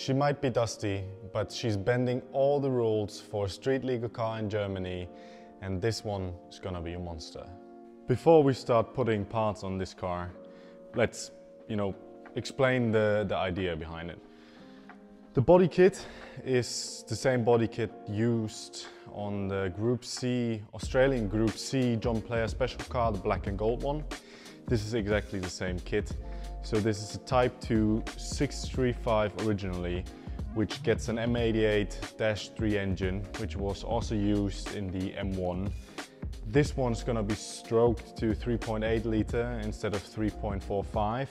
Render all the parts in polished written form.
She might be dusty, but she's bending all the rules for a street legal car in Germany, and this one is gonna be a monster. Before we start putting parts on this car, let's, explain the idea behind it. The body kit is the same body kit used on the Group C, Australian Group C John Player special car, the black and gold one. This is exactly the same kit. So this is a Type 2 635 originally, which gets an M88-3 engine, which was also used in the M1. This one's gonna be stroked to 3.8 liter instead of 3.45.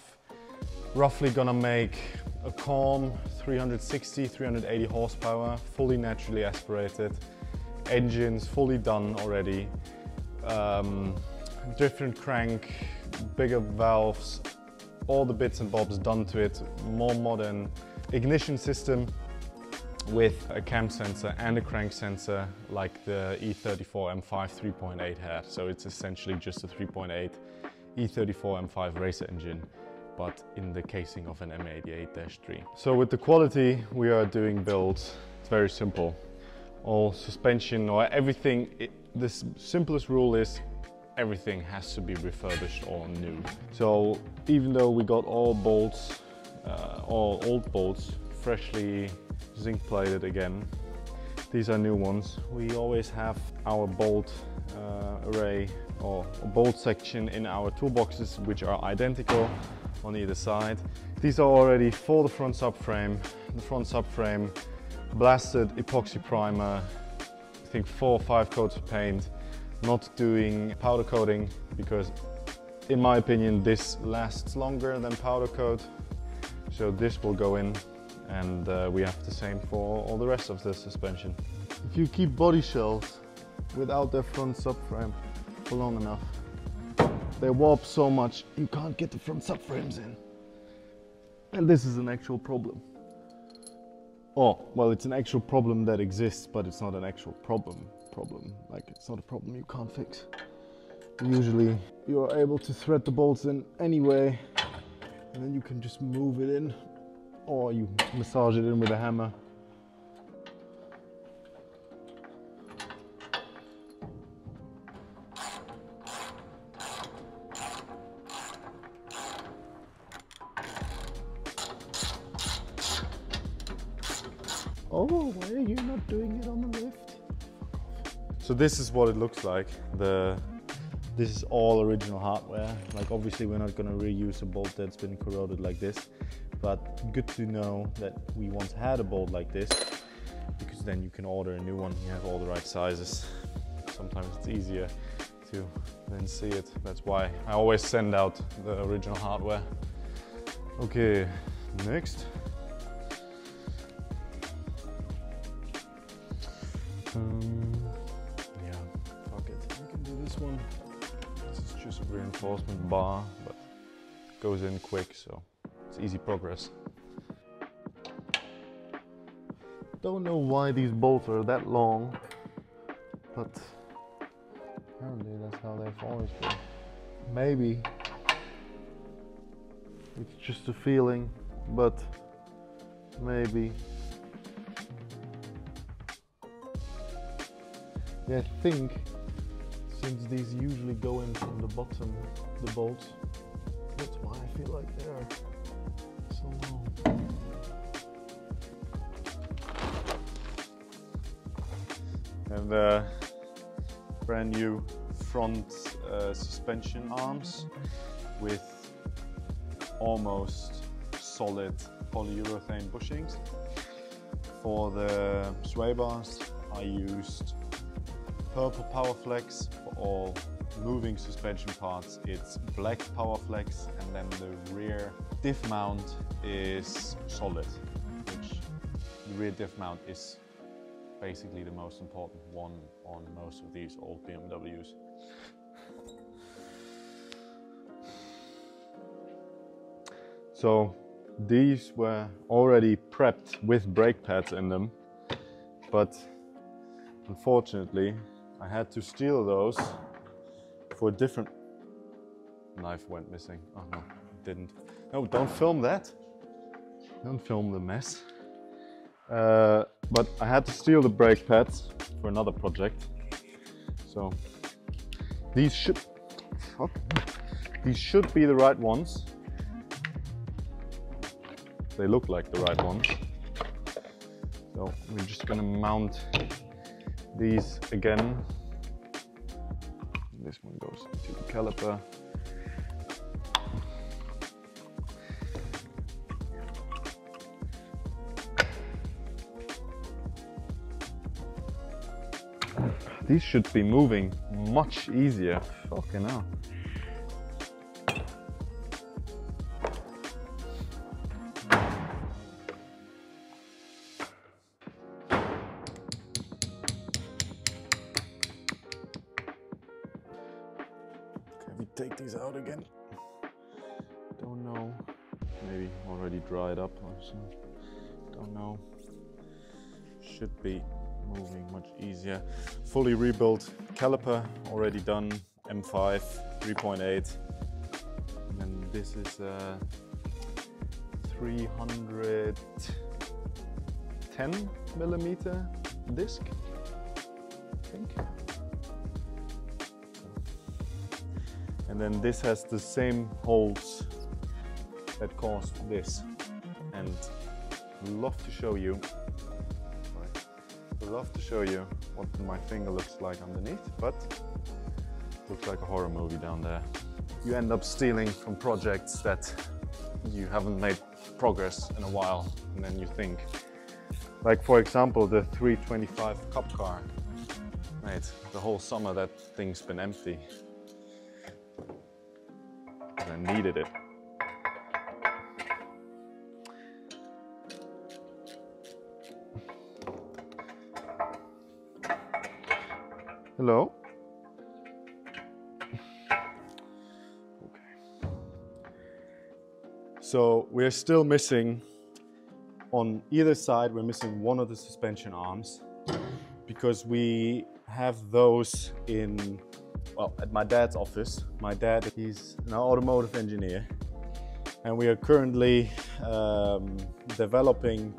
Roughly gonna make a calm 360, 380 horsepower, fully naturally aspirated. Engines fully done already. Different crank, bigger valves, all the bits and bobs done to it, more modern ignition system with a cam sensor and a crank sensor like the E24 M5 3.8 had. So it's essentially just a 3.8 E34 M5 racer engine, but in the casing of an M88-3. So with the quality we are doing builds, it's very simple. All suspension or everything, the simplest rule is everything has to be refurbished or new. So even though we got all bolts, all old bolts, freshly zinc plated again, these are new ones. We always have our bolt array or bolt section in our toolboxes which are identical on either side. These are already for the front subframe. The front subframe blasted epoxy primer, I think 4 or 5 coats of paint. Not doing powder coating because in my opinion this lasts longer than powder coat, so this will go in, and we have the same for all the rest of the suspension. If you keep body shells without their front subframe for long enough, they warp so much you can't get the front subframes in, and this is an actual problem. Oh, well, it's an actual problem that exists, but it's not an actual problem. Like, it's not a problem you can't fix. Usually you're able to thread the bolts in anyway, and then you can just move it in, or you massage it in with a hammer. Oh, why are you not doing it on the lift? So this is what it looks like. This is all original hardware. Like, obviously we're not going to reuse a bolt that's been corroded like this, but good to know that we once had a bolt like this, because then you can order a new one. You have all the right sizes. Sometimes it's easier to then see it. That's why I always send out the original hardware. Okay, next. Yeah, fuck it. We can do this one. This is just a reinforcement bar, but it goes in quick, so it's easy progress. Don't know why these bolts are that long, but apparently that's how they've always been. Maybe it's just a feeling, but maybe. Yeah, I think since these usually go in from the bottom, the bolts, that's why I feel like they are so long. And brand new front suspension arms with almost solid polyurethane bushings. For the sway bars I used purple Powerflex. For all moving suspension parts it's black Powerflex, and then the rear diff mount is solid, which the rear diff mount is basically the most important one on most of these old BMWs. So these were already prepped with brake pads in them, but unfortunately I had to steal those for a different... Knife went missing. Oh no, it didn't. No, don't film that. Don't film the mess. but I had to steal the brake pads for another project. So these should be the right ones. They look like the right ones. So we're just gonna mount these again. This one goes into the caliper. These should be moving much easier. Fucking hell. Can we take these out again? Don't know. Maybe already dried up or something. Don't know. Should be moving much easier. Fully rebuilt caliper already done, M5 3.8, and then this is a 310mm disc, I think. And then this has the same holes that caused this, and I'd love to show you what my finger looks like underneath, but it looks like a horror movie down there. You end up stealing from projects that you haven't made progress in a while, and then you think, like for example the 325 Cup car. Mate, the whole summer that thing's been empty. I needed it. Hello? Okay. So we're still missing, on either side, we're missing one of the suspension arms because we have those in, well, at my dad's office. My dad, he's an automotive engineer, and we are currently developing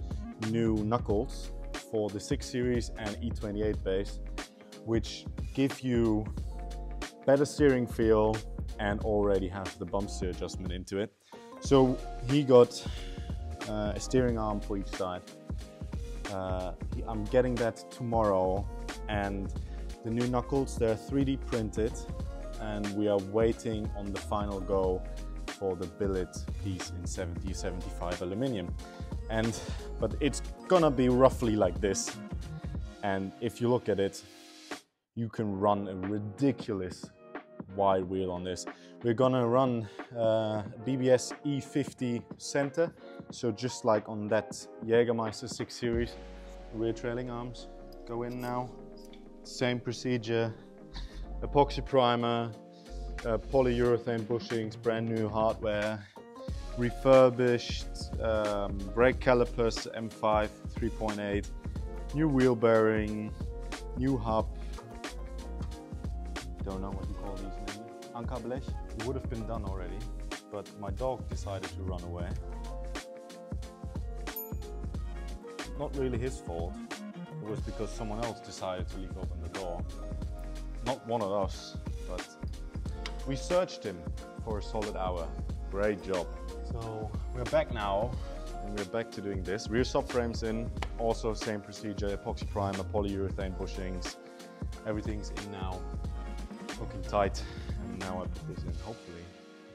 new knuckles for the 6 Series and E28 base, which give you better steering feel and already have the bump steer adjustment into it. So he got a steering arm for each side. I'm getting that tomorrow, and the new knuckles, they're 3D printed, and we are waiting on the final go for the billet piece in 70-75 aluminium. But it's gonna be roughly like this, and if you look at it, you can run a ridiculous wide wheel on this. We're gonna run BBS E50 center, so just like on that Jägermeister 6 Series. Rear trailing arms go in now. Same procedure, epoxy primer, polyurethane bushings, brand new hardware, refurbished brake calipers, M5 3.8, new wheel bearing, new hub. Don't know what you call these maybe. Ankerblech. It would have been done already, but my dog decided to run away. Not really his fault. It was because someone else decided to leave open the door. Not one of us, but we searched him for a solid hour. Great job. So we're back now, and we're back to doing this. Rear subframes in, also same procedure, epoxy primer, polyurethane bushings. Everything's in now. Looking tight, and now I put this in. Hopefully I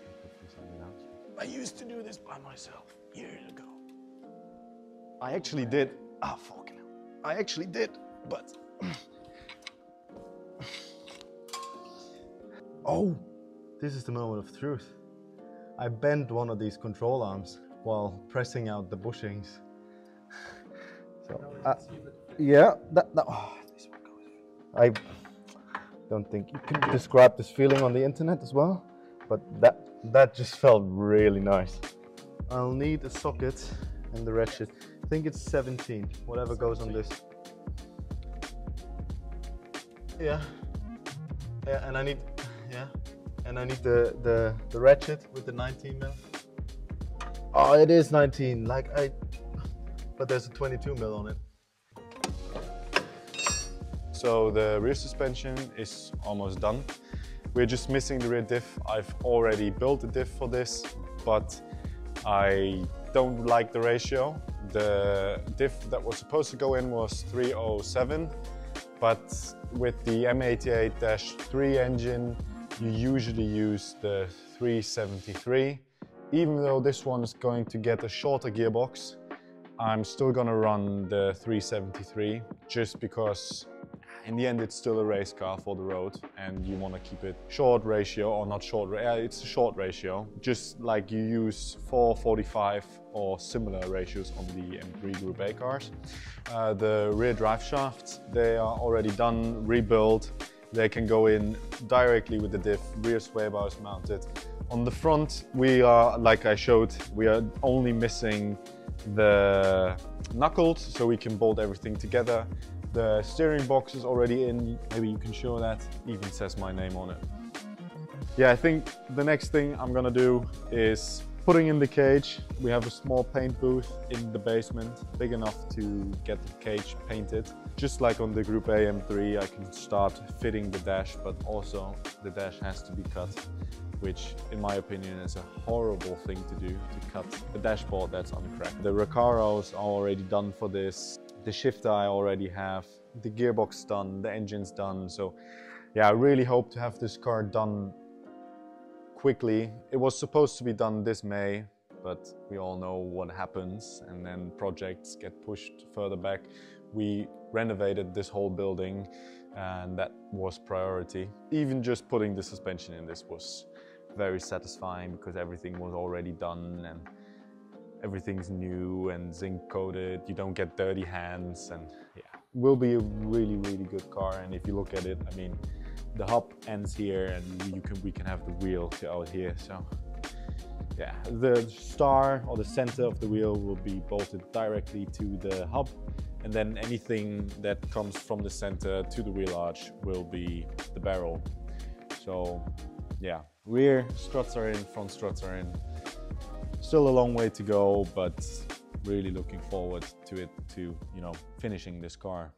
can put this something else. I used to do this by myself years ago. I actually did. Ah, fucking hell. I actually did, but oh, this is the moment of truth. I bent one of these control arms while pressing out the bushings. So yeah, oh, this one goes. I don't think you can describe this feeling on the internet as well, but that just felt really nice. I'll need a socket and the ratchet. I think it's 17, whatever goes on this. Yeah, and I need the ratchet with the 19 mil. Oh, it is 19. Like but there's a 22 mil on it. So the rear suspension is almost done. We're just missing the rear diff. I've already built a diff for this, but I don't like the ratio. The diff that was supposed to go in was 307, but with the M88-3 engine, you usually use the 373. Even though this one is going to get a shorter gearbox, I'm still gonna run the 373 just because in the end it's still a race car for the road and you want to keep it short ratio, or not short, it's a short ratio, just like you use 445 or similar ratios on the M3 Group A cars. The rear drive shafts, they are already done, rebuilt. They can go in directly with the diff, rear sway bars mounted. On the front, we are, like I showed, we are only missing the knuckles, so we can bolt everything together. The steering box is already in, maybe you can show that, even says my name on it. Yeah, I think the next thing I'm gonna do is putting in the cage. We have a small paint booth in the basement, big enough to get the cage painted. Just like on the Group A M3, I can start fitting the dash, but also the dash has to be cut, which in my opinion is a horrible thing to do, to cut the dashboard that's uncracked. The Recaros are already done for this. The shifter I already have, the gearbox done, the engine's done. So yeah, I really hope to have this car done quickly. It was supposed to be done this May, but we all know what happens, and then projects get pushed further back. We renovated this whole building and that was priority. Even just putting the suspension in this was very satisfying because everything was already done and everything's new and zinc coated. You don't get dirty hands, and yeah, will be a really, really good car. And if you look at it, I mean, the hub ends here and we can have the wheel out here. So yeah, the star or the center of the wheel will be bolted directly to the hub, and then anything that comes from the center to the wheel arch will be the barrel. So yeah, rear struts are in, front struts are in. Still a long way to go, but really looking forward to it, to, you know, finishing this car.